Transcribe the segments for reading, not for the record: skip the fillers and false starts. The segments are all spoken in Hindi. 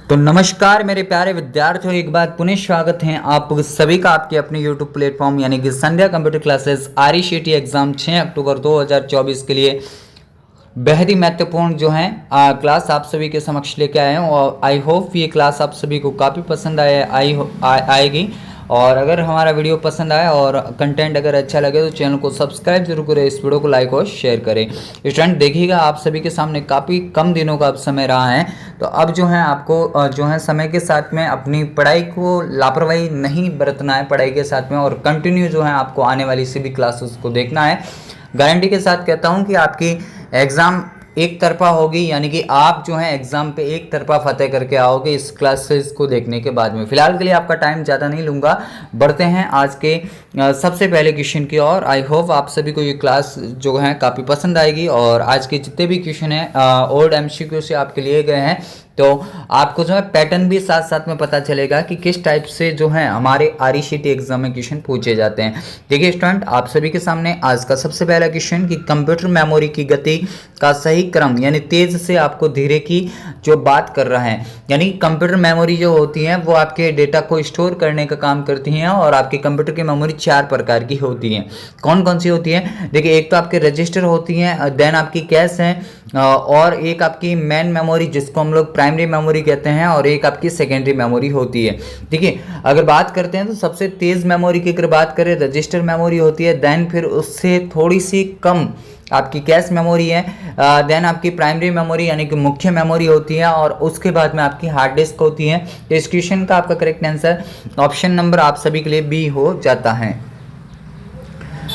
तो नमस्कार मेरे प्यारे विद्यार्थियों, एक बार पुनः स्वागत है आप सभी का आपके अपने YouTube प्लेटफॉर्म यानी कि संध्या कंप्यूटर क्लासेस RECT एग्जाम 6 अक्टूबर 2024 के लिए बेहद ही महत्वपूर्ण जो है क्लास आप सभी के समक्ष लेके आए हैं। और आई होप ये क्लास आप सभी को काफ़ी पसंद आएगी। और अगर हमारा वीडियो पसंद आए और कंटेंट अगर अच्छा लगे तो चैनल को सब्सक्राइब जरूर करें, इस वीडियो को लाइक और शेयर करें। स्टूडेंट देखिएगा, आप सभी के सामने काफ़ी कम दिनों का अब समय रहा है, तो अब जो है आपको जो है समय के साथ में अपनी पढ़ाई को लापरवाही नहीं बरतना है पढ़ाई के साथ में, और कंटिन्यू जो है आपको आने वाली सभी क्लासेस को देखना है। गारंटी के साथ कहता हूँ कि आपकी एग्ज़ाम एक तरफा होगी, यानी कि आप जो है एग्जाम पे एक तरफा फतेह करके आओगे इस क्लासेस को देखने के बाद में। फिलहाल के लिए आपका टाइम ज़्यादा नहीं लूँगा, बढ़ते हैं आज के सबसे पहले क्वेश्चन की ओर। आई होप आप सभी को ये क्लास जो है काफ़ी पसंद आएगी। और आज के जितने भी क्वेश्चन हैं ओल्ड MCQ से आपके लिए गए हैं, तो आपको जो है पैटर्न भी साथ साथ में पता चलेगा कि किस टाइप से जो है हमारे RECT एग्जाम में क्वेश्चन पूछे जाते हैं। देखिए स्टूडेंट, आप सभी के सामने आज का सबसे पहला क्वेश्चन कि कंप्यूटर मेमोरी की गति का सही क्रम, यानी तेज से आपको धीरे की जो बात कर रहा है। यानी कंप्यूटर मेमोरी जो होती है वो आपके डेटा को स्टोर करने का काम करती हैं, और आपके कंप्यूटर की मेमोरी 4 प्रकार की होती है। कौन कौन सी होती है? देखिए, एक तो आपके रजिस्टर होती हैं, देन आपकी कैश है, और एक आपकी मेन मेमोरी जिसको हम लोग प्राइमरी मेमोरी कहते हैं, और एक आपकी सेकेंडरी मेमोरी होती है। देखिए, अगर बात करते हैं तो सबसे तेज मेमोरी की अगर बात करें रजिस्टर मेमोरी होती है, देन फिर उससे थोड़ी सी कम आपकी कैश मेमोरी है, देन आपकी प्राइमरी मेमोरी यानी कि मुख्य मेमोरी होती है, और उसके बाद में आपकी हार्ड डिस्क होती है। तो इस क्वेश्चन का आपका करेक्ट आंसर ऑप्शन नंबर आप सभी के लिए बी हो जाता है।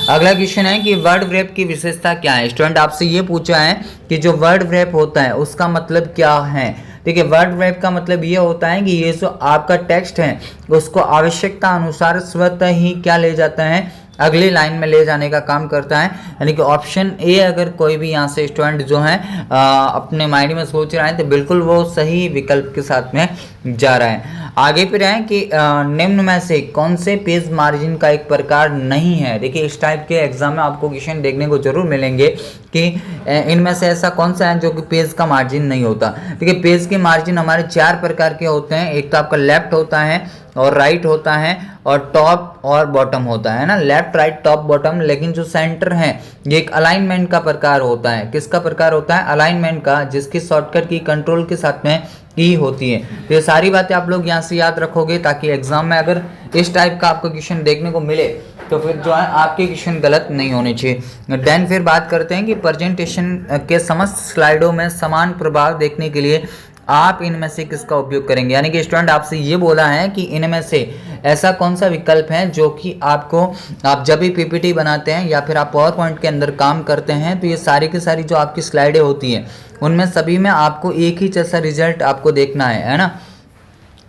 अगला क्वेश्चन है कि वर्ड व्रैप की विशेषता क्या है। स्टूडेंट आपसे ये पूछा है कि जो वर्ड व्रैप होता है उसका मतलब क्या है। देखिए, वर्ड व्रैप का मतलब ये होता है कि ये जो आपका टेक्स्ट है उसको आवश्यकता अनुसार स्वतः ही क्या ले जाता है, अगली लाइन में ले जाने का काम करता है। यानी कि ऑप्शन ए अगर कोई भी यहाँ से स्टूडेंट जो है अपने माइंड में सोच रहा है तो बिल्कुल वो सही विकल्प के साथ में जा रहा है। आगे फिर है कि निम्न में से कौन से पेज मार्जिन का एक प्रकार नहीं है। देखिए, इस टाइप के एग्जाम में आपको क्वेश्चन देखने को जरूर मिलेंगे कि इनमें से ऐसा कौन सा है जो कि पेज का मार्जिन नहीं होता। देखिए, पेज के मार्जिन हमारे 4 प्रकार के होते हैं। एक तो आपका लेफ्ट होता है, और राइट होता है, और टॉप और बॉटम होता है ना, लेफ्ट राइट टॉप बॉटम। लेकिन जो सेंटर है ये एक अलाइनमेंट का प्रकार होता है। किसका प्रकार होता है? अलाइनमेंट का, जिसकी शॉर्टकट की कंट्रोल के साथ में ई होती है। तो ये सारी बातें आप लोग यहाँ से याद रखोगे, ताकि एग्जाम में अगर इस टाइप का आपको क्वेश्चन देखने को मिले तो फिर जो है आपके क्वेश्चन गलत नहीं होने चाहिए। देन फिर बात करते हैं कि प्रेजेंटेशन के समस्त स्लाइडों में समान प्रभाव देखने के लिए आप इनमें से किसका उपयोग करेंगे। यानी कि स्टूडेंट आपसे ये बोला है कि इनमें से ऐसा कौन सा विकल्प है जो कि आपको, आप जब भी PPT बनाते हैं या फिर आप पावर पॉइंट के अंदर काम करते हैं, तो ये सारी की सारी जो आपकी स्लाइडें होती हैं उनमें सभी में आपको एक ही जैसा रिजल्ट आपको देखना है ना।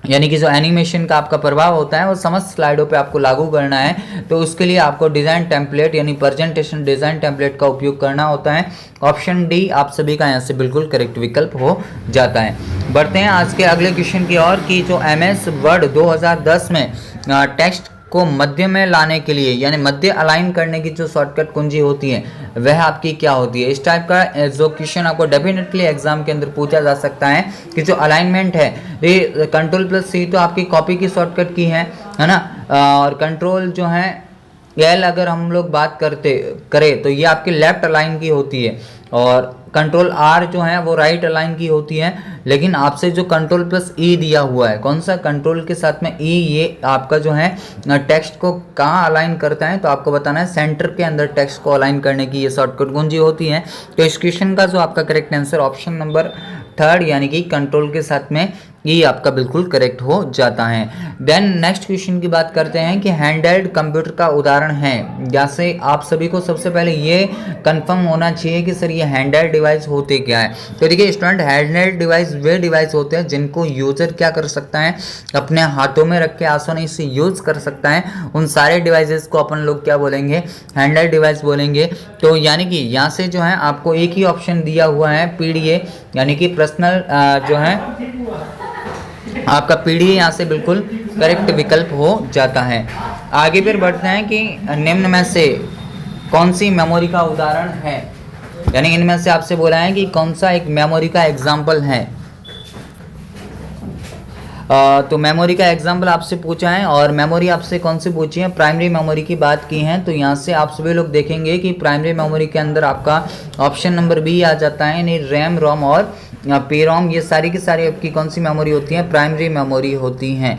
यानी कि जो एनिमेशन का आपका प्रभाव होता है वो समस्त स्लाइडों पे आपको लागू करना है। तो उसके लिए आपको डिज़ाइन टेम्पलेट यानी प्रेजेंटेशन डिज़ाइन टेम्पलेट का उपयोग करना होता है। ऑप्शन डी आप सभी का यहाँ से बिल्कुल करेक्ट विकल्प हो जाता है। बढ़ते हैं आज के अगले क्वेश्चन की ओर कि जो MS वर्ड 2010 में टेक्स्ट को मध्य में लाने के लिए, यानी मध्य अलाइन करने की जो शॉर्टकट कुंजी होती है वह आपकी क्या होती है। इस टाइप का जो क्वेश्चन आपको डेफिनेटली एग्जाम के अंदर पूछा जा सकता है कि जो अलाइनमेंट है, ये Ctrl+C तो आपकी कॉपी की शॉर्टकट की है ना, और कंट्रोल जो है L अगर हम लोग बात करें तो ये आपकी लेफ्ट अलाइन की होती है, और Ctrl+R जो है वो राइट अलाइन की होती है। लेकिन आपसे जो Ctrl+E दिया हुआ है, कौन सा कंट्रोल के साथ में E, ये आपका जो है टेक्स्ट को कहाँ अलाइन करता है, तो आपको बताना है सेंटर के अंदर टेक्स्ट को अलाइन करने की ये शॉर्टकट कुंजी होती है। तो इस क्वेश्चन का जो आपका करेक्ट आंसर ऑप्शन नंबर 3 यानी कि कंट्रोल के साथ में ये आपका बिल्कुल करेक्ट हो जाता है। देन नेक्स्ट क्वेश्चन की बात करते हैं कि हैंडहेल्ड कंप्यूटर का उदाहरण है। जैसे आप सभी को सबसे पहले ये कंफर्म होना चाहिए कि सर ये हैंडहेल्ड डिवाइस होते क्या है। तो देखिए स्टूडेंट, हैंडहेल्ड डिवाइस वे डिवाइस होते हैं जिनको यूजर क्या कर सकता है, अपने हाथों में रख के आसानी से यूज कर सकता है। उन सारे डिवाइसेस को अपन लोग क्या बोलेंगे, हैंडहेल्ड डिवाइस बोलेंगे। तो यानी कि यहाँ से जो है आपको एक ही ऑप्शन दिया हुआ है PDA, यानी कि पर्सनल जो है आपका PDA यहाँ से बिल्कुल करेक्ट विकल्प हो जाता है। आगे फिर बढ़ते हैं कि निम्न में से कौन सी मेमोरी का उदाहरण है, यानी इनमें से आपसे बोला है कि कौन सा एक मेमोरी का एग्जाम्पल है। तो मेमोरी का एग्जाम्पल आपसे पूछा है, और मेमोरी आपसे कौन सी पूछी है, प्राइमरी मेमोरी की बात की है। तो यहाँ से आप सभी लोग देखेंगे कि प्राइमरी मेमोरी के अंदर आपका ऑप्शन नंबर बी आ जाता है, यानी रैम, रोम और पी रोम, ये सारी की सारी आपकी कौन सी मेमोरी होती हैं, प्राइमरी मेमोरी होती हैं।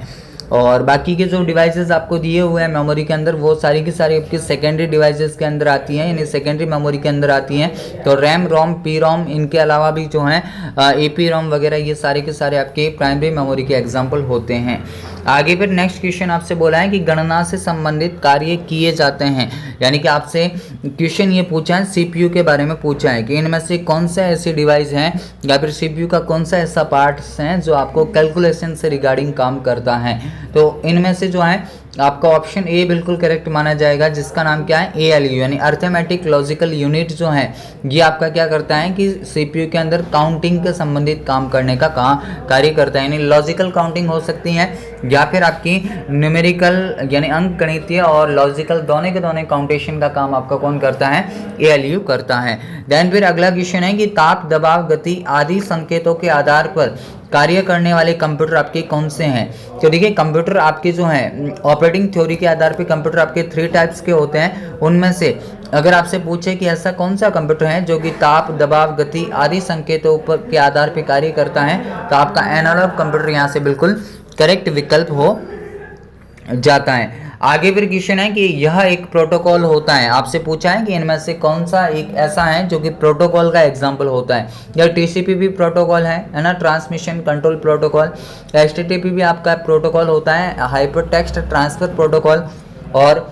और बाकी के जो डिवाइसेस आपको दिए हुए हैं मेमोरी के अंदर, वो सारी की सारी आपकी सेकेंडरी डिवाइसेस के अंदर आती हैं, यानी सेकेंडरी मेमोरी के अंदर आती हैं। तो रैम, रोम, पी रोम, इनके अलावा भी जो हैं AP रोम वगैरह, ये सारे के सारे आपके प्राइमरी मेमोरी के एग्जाम्पल होते हैं। आगे फिर नेक्स्ट क्वेश्चन आपसे बोला है कि गणना से संबंधित कार्य किए जाते हैं, यानी कि आपसे क्वेश्चन ये पूछा है CPU के बारे में पूछा है कि इनमें से कौन सा ऐसी डिवाइस है या फिर CPU का कौन सा ऐसा पार्ट्स हैं जो आपको कैलकुलेशन से रिगार्डिंग काम करता है। तो इनमें से जो है आपका ऑप्शन ए बिल्कुल करेक्ट माना जाएगा, जिसका नाम क्या है, ALU, यानी अर्थमेटिक लॉजिकल यूनिट जो है ये आपका क्या करता है कि CPU के अंदर काउंटिंग के संबंधित काम करने का कार्य करता है। यानी लॉजिकल काउंटिंग हो सकती है या फिर आपकी न्यूमेरिकल यानी अंक गणितीय और लॉजिकल दोनों के दोनों काउंटेशन का काम आपका कौन करता है, ALU करता है। देन फिर अगला क्वेश्चन है कि ताप, दबाव, गति आदि संकेतों के आधार पर कार्य करने वाले कंप्यूटर आपके कौन से हैं। तो देखिए कंप्यूटर आपके जो हैं ऑपरेटिंग थ्योरी के आधार पे कंप्यूटर आपके 3 टाइप्स के होते हैं। उनमें से अगर आपसे पूछे कि ऐसा कौन सा कंप्यूटर है जो कि ताप, दबाव, गति आदि संकेतों पर के आधार पे कार्य करता है, तो आपका एनालॉग कंप्यूटर यहाँ से बिल्कुल करेक्ट विकल्प हो जाता है। आगे फिर क्वेश्चन है कि यह एक प्रोटोकॉल होता है, आपसे पूछा है कि इनमें से कौन सा एक ऐसा है जो कि प्रोटोकॉल का एग्जांपल होता है। या TCP भी प्रोटोकॉल है ना, ट्रांसमिशन कंट्रोल प्रोटोकॉल। HTTP भी आपका प्रोटोकॉल होता है, हाइपर टेक्स्ट ट्रांसफर प्रोटोकॉल। और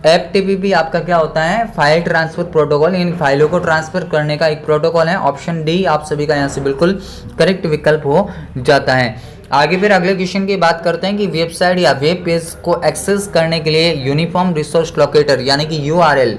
FTP भी आपका क्या होता है, फाइल ट्रांसफर प्रोटोकॉल, इन फाइलों को ट्रांसफर करने का एक प्रोटोकॉल है। ऑप्शन डी आप सभी का यहाँ से बिल्कुल करेक्ट विकल्प हो जाता है। आगे फिर अगले क्वेश्चन की बात करते हैं कि वेबसाइट या वेब पेज को एक्सेस करने के लिए यूनिफॉर्म रिसोर्स लोकेटर यानी कि URL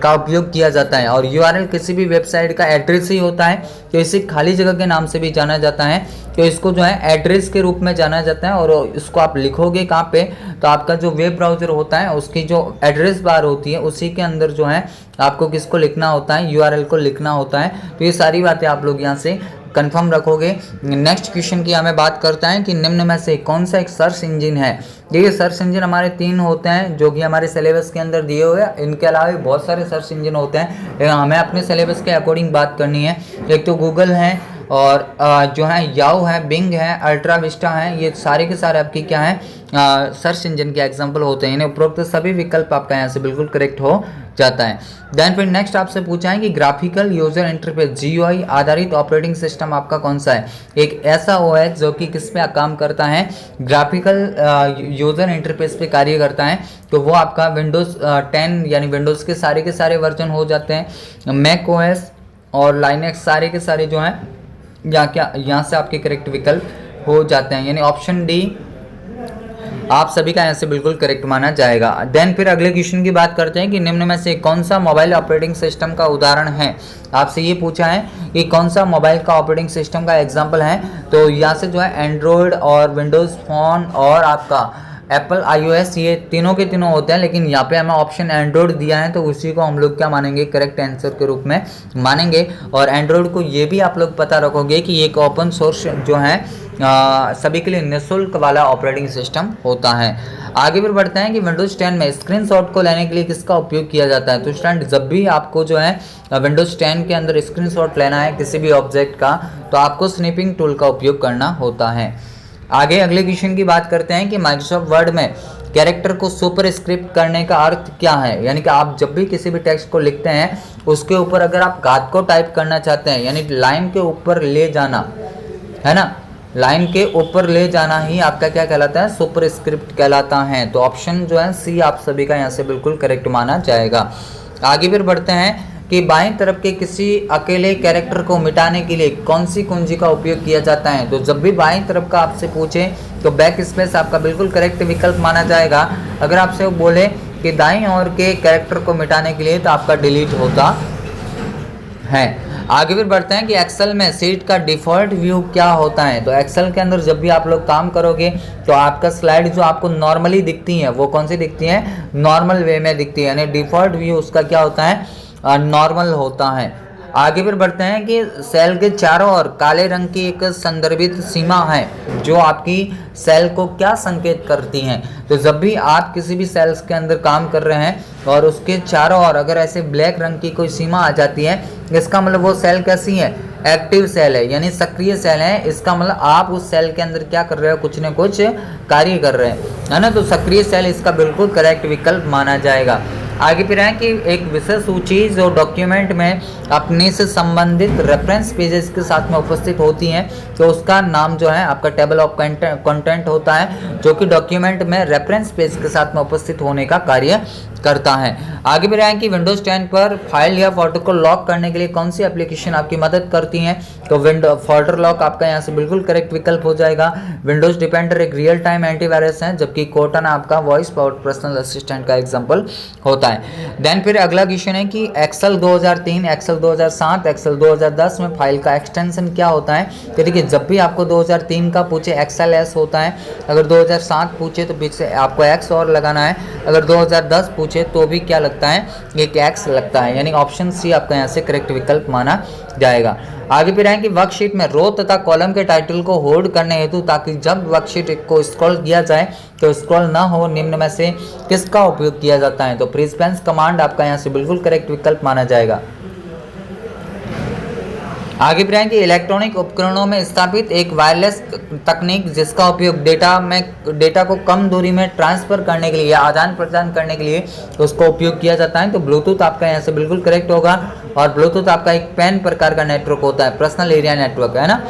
का उपयोग किया जाता है। और URL किसी भी वेबसाइट का एड्रेस ही होता है, तो इसे खाली जगह के नाम से भी जाना जाता है। तो इसको जो है एड्रेस के रूप में जाना जाता है, और इसको आप लिखोगे कहाँ पे, तो आपका जो वेब ब्राउज़र होता है उसकी जो एड्रेस बार होती है उसी के अंदर जो है आपको किसको लिखना होता है, URL को लिखना होता है। तो ये सारी बातें आप लोग यहाँ से कंफर्म रखोगे। नेक्स्ट क्वेश्चन की हमें बात करता है कि निम्न में से कौन सा एक सर्च इंजन है। देखिए सर्च इंजन हमारे 3 होते हैं जो कि हमारे सिलेबस के अंदर दिए हुए हैं। इनके अलावा भी बहुत सारे सर्च इंजन होते हैं, लेकिन हमें अपने सिलेबस के अकॉर्डिंग बात करनी है। एक तो गूगल है, और जो है याहू है, बिंग है, अल्ट्रा विस्टा है, ये सारे के सारे आपकी क्या है सर्च इंजन के एग्जांपल होते हैं। इन्हें उपरोक्त सभी विकल्प आपका यहाँ से बिल्कुल करेक्ट हो जाता है। देन फिर नेक्स्ट आपसे पूछा है कि ग्राफिकल यूजर इंटरफेस GUI आधारित ऑपरेटिंग सिस्टम आपका कौन सा है। एक ऐसा OS जो कि किस पे काम करता है, ग्राफिकल यूजर इंटरफेस पे कार्य करता है। तो वो आपका विंडोज़ 10 यानी विंडोज़ के सारे वर्जन हो जाते हैं। मैक OS और लाइनेक्स सारे के सारे जो हैं यहाँ से आपके करेक्ट विकल्प हो जाते हैं, यानी ऑप्शन डी आप सभी का यहाँ से बिल्कुल करेक्ट माना जाएगा। देन फिर अगले क्वेश्चन की बात करते हैं कि निम्न में से कौन सा मोबाइल ऑपरेटिंग सिस्टम का उदाहरण है। आपसे ये पूछा है कि कौन सा मोबाइल का ऑपरेटिंग सिस्टम का एग्जांपल है। तो यहाँ से जो है एंड्रॉयड और विंडोज़ फ़ोन और आपका एप्पल iOS, ये तीनों के तीनों होते हैं, लेकिन यहाँ पे हमें ऑप्शन एंड्रॉयड दिया है, तो उसी को हम लोग क्या मानेंगे, करेक्ट आंसर के रूप में मानेंगे। और एंड्रॉयड को ये भी आप लोग पता रखोगे कि एक ओपन सोर्स जो है सभी के लिए निःशुल्क वाला ऑपरेटिंग सिस्टम होता है। आगे फिर बढ़ते हैं कि विंडोज़ 10 में स्क्रीनशॉट को लेने के लिए किसका उपयोग किया जाता है। तो स्टूडेंट जब भी आपको जो है विंडोज़ 10 के अंदर स्क्रीनशॉट लेना है किसी भी ऑब्जेक्ट का, तो आपको स्निपिंग टूल का उपयोग करना होता है। आगे अगले क्वेश्चन की बात करते हैं कि माइक्रोसॉफ्ट वर्ड में कैरेक्टर को सुपर स्क्रिप्ट करने का अर्थ क्या है। यानी कि आप जब भी किसी भी टेक्स्ट को लिखते हैं उसके ऊपर अगर आप घात को टाइप करना चाहते हैं, यानी लाइन के ऊपर ले जाना है ना, लाइन के ऊपर ले जाना ही आपका क्या कहलाता है, सुपर स्क्रिप्ट कहलाता है। तो ऑप्शन जो है सी आप सभी का यहाँ से बिल्कुल करेक्ट माना जाएगा। आगे फिर बढ़ते हैं कि बाएं तरफ के किसी अकेले कैरेक्टर को मिटाने के लिए कौन सी कुंजी का उपयोग किया जाता है। तो जब भी बाएं तरफ का आपसे पूछे तो बैक स्पेस आपका बिल्कुल करेक्ट विकल्प माना जाएगा। अगर आपसे वो बोले कि दाईं ओर के कैरेक्टर को मिटाने के लिए, तो आपका डिलीट होता है। आगे फिर बढ़ते हैं कि एक्सेल में शीट का डिफ़ॉल्ट व्यू क्या होता है। तो एक्सेल के अंदर जब भी आप लोग काम करोगे तो आपका स्लाइड जो आपको नॉर्मली दिखती है वो कौन सी दिखती है, नॉर्मल वे में दिखती है, यानी डिफ़ॉल्ट व्यू उसका क्या होता है, नॉर्मल होता है। आगे फिर बढ़ते हैं कि सेल के चारों ओर काले रंग की एक संदर्भित सीमा है जो आपकी सेल को क्या संकेत करती हैं। तो जब भी आप किसी भी सेल्स के अंदर काम कर रहे हैं और उसके चारों ओर अगर ऐसे ब्लैक रंग की कोई सीमा आ जाती है, इसका मतलब वो सेल कैसी है, एक्टिव सेल है, यानी सक्रिय सेल है। इसका मतलब आप उस सेल के अंदर क्या कर रहे हो, कुछ न कुछ कार्य कर रहे हैं, है ना। तो सक्रिय सेल इसका बिल्कुल करेक्ट विकल्प माना जाएगा। आगे फिर है कि एक विशेष सूची जो डॉक्यूमेंट में अपने से संबंधित रेफरेंस पेजेस के साथ में उपस्थित होती हैं, तो उसका नाम जो है आपका टेबल ऑफ कंटेंट होता है, जो कि डॉक्यूमेंट में रेफरेंस पेज के साथ में उपस्थित होने का कार्य करता है। आगे भी रहा है कि विंडोज 10 पर फाइल या फोल्डर को लॉक करने के लिए कौन सी एप्लीकेशन आपकी मदद करती है। तो विंडो फोल्डर लॉक आपका यहाँ से बिल्कुल करेक्ट विकल्प हो जाएगा। विंडोज डिपेंडर एक रियल टाइम एंटीवायरस है, जबकि कोर्टाना आपका वॉइस पावर्ड पर्सनल असिस्टेंट का एग्जांपल होता है। देन फिर अगला क्वेश्चन है कि एक्सेल 2003, एक्सेल 2007, एक्सेल 2010 में फाइल का एक्सटेंशन क्या होता है। तो देखिए, जब भी आपको 2003 का पूछे एक्सेल एस होता है, अगर 2007 पूछे तो पीछे आपको एक्स और लगाना है, अगर 2010 पूछे तो भी क्या लगता है, एक एक्स लगता है, यानी ऑप्शन सी आपका यहाँ से करेक्ट विकल्प माना जाएगा। आगे फिर है कि वर्कशीट में रो तथा कॉलम के टाइटल को होल्ड करने हेतु, ताकि जब वर्कशीट को स्क्रॉल किया जाए तो स्क्रॉल ना हो, निम्न में से किसका उपयोग किया जाता है। तो प्रिस्पेंस कमांड आपका यहाँ से बिल्कुल करेक्ट विकल्प माना जाएगा। आगे फिर है कि इलेक्ट्रॉनिक उपकरणों में स्थापित एक वायरलेस तकनीक जिसका उपयोग डेटा को कम दूरी में ट्रांसफर करने के लिए, आदान प्रदान करने के लिए उसको उपयोग किया जाता है। तो ब्लूटूथ आपका यहाँ से बिल्कुल करेक्ट होगा। और ब्लूटूथ आपका एक पैन प्रकार का नेटवर्क होता है, पर्सनल एरिया नेटवर्क, है ना।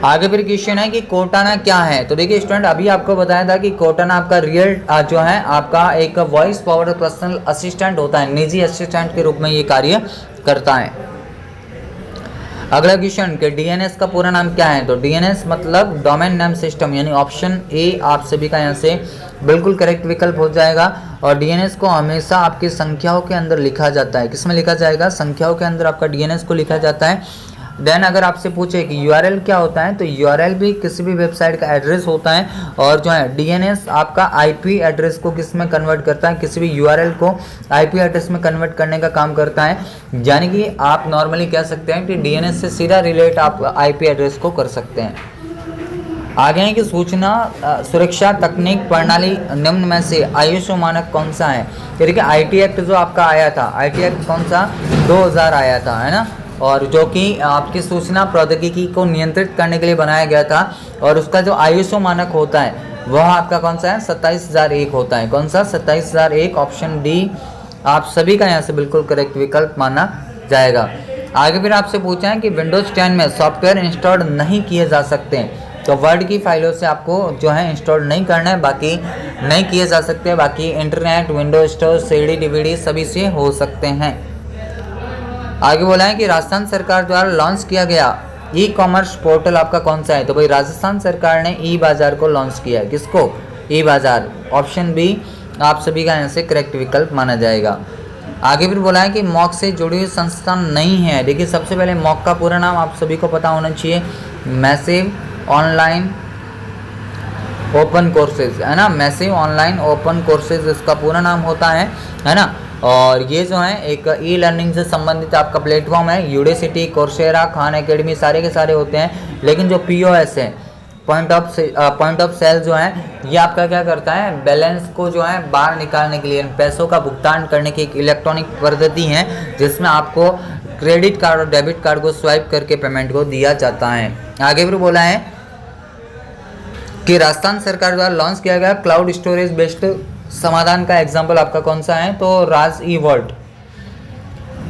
आगे फिर क्वेश्चन है कि कोर्टाना क्या है। तो देखिए स्टूडेंट, अभी आपको बताया था कि कोर्टाना आपका रियल जो है आपका एक वॉइस पावर्ड पर्सनल असिस्टेंट होता है, निजी असिस्टेंट के रूप में ये कार्य करता है। अगला क्वेश्चन कि डीएनएस का पूरा नाम क्या है। तो डीएनएस मतलब डोमेन नेम सिस्टम, यानी ऑप्शन ए आप सभी का यहाँ से बिल्कुल करेक्ट विकल्प हो जाएगा। और डीएनएस को हमेशा आपकी संख्याओं के अंदर लिखा जाता है। किसमें लिखा जाएगा, संख्याओं के अंदर आपका डीएनएस को लिखा जाता है। देन अगर आपसे पूछे कि यूआरएल क्या होता है, तो यूआरएल भी किसी भी वेबसाइट का एड्रेस होता है। और जो है डीएनएस आपका आईपी एड्रेस को किस में कन्वर्ट करता है, किसी भी यूआरएल को आईपी एड्रेस में कन्वर्ट करने का काम करता है। यानी कि आप नॉर्मली कह सकते हैं कि डीएनएस से सीधा रिलेट आप आईपी एड्रेस को कर सकते हैं। आगे है कि सूचना सुरक्षा तकनीक प्रणाली निम्न में से आईएसओ मानक कौन सा है। देखिए आईटी एक्ट जो आपका आया था, आईटी एक्ट कौन सा, 2000 आया था, है ना। और जो कि आपकी सूचना प्रौद्योगिकी को नियंत्रित करने के लिए बनाया गया था। और उसका जो आईएसओ मानक होता है वह आपका कौन सा है, 27001 होता है। कौन सा, 27001, ऑप्शन डी आप सभी का यहाँ से बिल्कुल करेक्ट विकल्प माना जाएगा। आगे फिर आपसे पूछा है कि विंडोज 10 में सॉफ्टवेयर इंस्टॉल नहीं किए जा सकते। तो वर्ड की फाइलों से आपको जो है इंस्टॉल नहीं करना है, बाकी नहीं किए जा सकते। बाकी internet, Windows store, CD, DVD सभी से हो सकते हैं। आगे बोला है कि राजस्थान सरकार द्वारा लॉन्च किया गया ई कॉमर्स पोर्टल आपका कौन सा है। तो भाई राजस्थान सरकार ने ई बाजार को लॉन्च किया है। किसको, ई बाजार, ऑप्शन बी आप सभी का यहाँ से करेक्ट विकल्प माना जाएगा। आगे फिर बोला है कि मॉक से जुड़ी हुई संस्था नहीं है। देखिए सबसे पहले मॉक का पूरा नाम आप सभी को पता होना चाहिए, मैसिव ऑनलाइन ओपन कोर्सेज, है ना। मैसिव ऑनलाइन ओपन कोर्सेज इसका पूरा नाम होता है ना। और ये जो है एक ई लर्निंग से संबंधित आपका प्लेटफॉर्म है। यूडेसिटी, कोर्सेरा, खान एकेडमी सारे के सारे होते हैं। लेकिन जो पीओएस है, पॉइंट ऑफ सेल जो है, ये आपका क्या करता है, बैलेंस को जो है बाहर निकालने के लिए, पैसों का भुगतान करने की एक इलेक्ट्रॉनिक पद्धति है, जिसमें आपको क्रेडिट कार्ड और डेबिट कार्ड को स्वाइप करके पेमेंट को दिया जाता है। आगे फिर बोला है कि राजस्थान सरकार द्वारा लॉन्च किया गया क्लाउड स्टोरेज बेस्ड समाधान का एग्जाम्पल आपका कौन सा है। तो राज ई वर्ल्ड,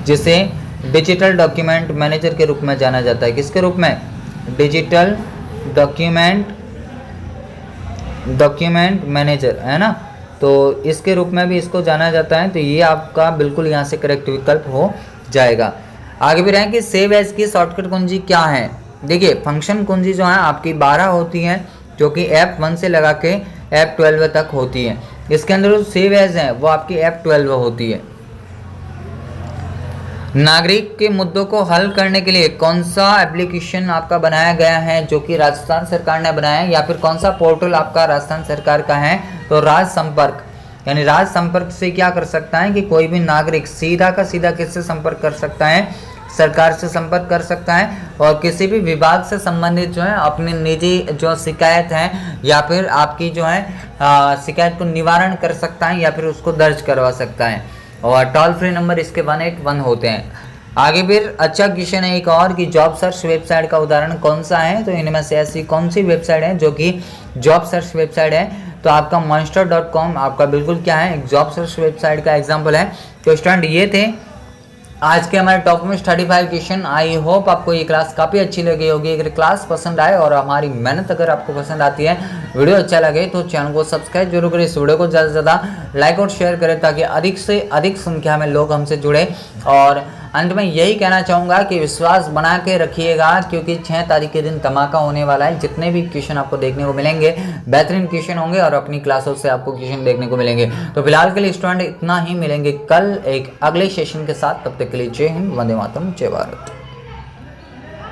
जिसे डिजिटल डॉक्यूमेंट मैनेजर के रूप में जाना जाता है। किसके रूप में, डिजिटल डॉक्यूमेंट मैनेजर, है ना। तो इसके रूप में भी इसको जाना जाता है। तो ये आपका बिल्कुल यहाँ से करेक्ट विकल्प हो जाएगा। आगे भी रहें कि सेव एज की शॉर्टकट कुंजी क्या है। देखिए फंक्शन कुंजी जो है आपकी 12 होती है, जो कि F1 से लगा के F12 तक होती है। इसके अंदर जो सेव एज है वो आपकी F12 होती है। नागरिक के मुद्दों को हल करने के लिए कौन सा एप्लीकेशन आपका बनाया गया है, जो कि राजस्थान सरकार ने बनाया है, या फिर कौन सा पोर्टल आपका राजस्थान सरकार का है। तो राज संपर्क यानी राज्य संपर्क से क्या कर सकता है कि कोई भी नागरिक सीधा का सीधा किससे संपर्क कर सकता है, सरकार से संपर्क कर सकता है और किसी भी विभाग से संबंधित जो है अपनी निजी जो शिकायत है या फिर आपकी जो है शिकायत को निवारण कर सकता है या फिर उसको दर्ज करवा सकता है। और टोल फ्री नंबर इसके 181 होते हैं। आगे फिर अच्छा क्वेश्चन है एक और कि जॉब सर्च वेबसाइट का उदाहरण कौन सा है, तो इनमें से ऐसी कौन सी वेबसाइट है जो कि जॉब सर्च वेबसाइट है, तो आपका monster.com आपका बिल्कुल क्या है, एक जॉब सर्च वेबसाइट का एग्जाम्पल है। तो स्टूडेंट ये थे आज के हमारे टॉप में 35 क्वेश्चन। आई होप आपको ये क्लास काफ़ी अच्छी लगी होगी। अगर क्लास पसंद आए और हमारी मेहनत अगर आपको पसंद आती है, वीडियो अच्छा लगे तो चैनल को सब्सक्राइब जरूर करें, इस वीडियो को ज़्यादा से ज़्यादा लाइक और शेयर करें ताकि अधिक से अधिक संख्या में लोग हमसे जुड़े। और अंत में यही कहना चाहूँगा कि विश्वास बना के रखिएगा क्योंकि 6 तारीख के दिन धमाका होने वाला है। जितने भी क्वेश्चन आपको देखने को मिलेंगे बेहतरीन क्वेश्चन होंगे और अपनी क्लासों से आपको क्वेश्चन देखने को मिलेंगे। तो फिलहाल के लिए स्टूडेंट इतना ही, मिलेंगे कल एक अगले सेशन के साथ। तब तक के लिए जय हिंद, वंदे मातरम, जय भारत।